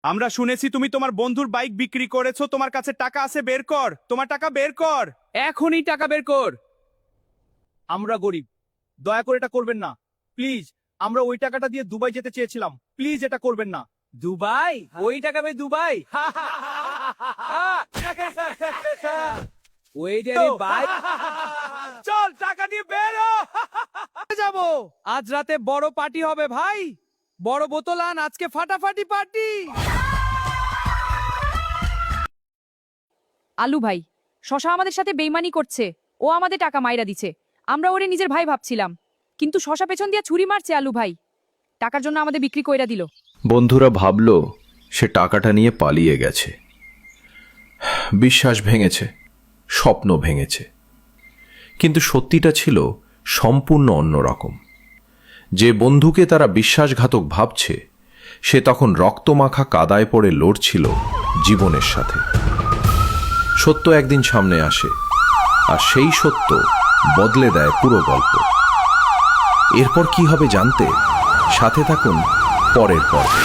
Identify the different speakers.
Speaker 1: আমরা শুনেছি তুমি তোমার বন্ধুর বাইক বিক্রি করেছো, তোমার কাছে টাকা আছে, বের কর, তোমার টাকা বের কর।
Speaker 2: এখনই টাকা বের কর। আমরা গরিব, দয়া করে এটা করবেন না প্লিজ। আমরা ওই টাকাটা দিয়ে দুবাই যেতে চেয়েছিলাম, প্লিজ এটা করবেন না। দুবাই? ওই টাকা ভাই দুবাই? ওই ভাই,
Speaker 1: চল টাকা দিয়ে বের হ।
Speaker 2: যাব। আজ রাতে বড় পার্টি হবে ভাই, বড় বোতল আন, আজকে ফাটাফাটি পার্টি।
Speaker 3: আলু ভাই, শশা আমাদের সাথে বেইমানি করছে। ও আমাদের টাকা মাইরা দিছে। আমরা ওরে নিজের ভাই ভাবছিলাম, কিন্তু শশা পেছন দিয়ে ছুরি মারছে আলু ভাই। টাকার জন্য আমাদের বিক্রি কইরা দিল।
Speaker 4: বন্ধুরা ভাবল সে টাকাটা নিয়ে পালিয়ে গেছে। বিশ্বাস ভেঙেছে, স্বপ্ন ভেঙেছে, কিন্তু সত্যিটা ছিল সম্পূর্ণ অন্যরকম। যে বন্ধুকে তারা বিশ্বাসঘাতক ভাবছে, সে তখন রক্তমাখা কাদায় পড়ে লড়ছিল জীবনের সাথে। সত্য একদিন সামনে আসে, আর সেই সত্য বদলে দেয় পুরো গল্প। এরপর কি হবে জানতে সাথে থাকুন পরের পর্বে।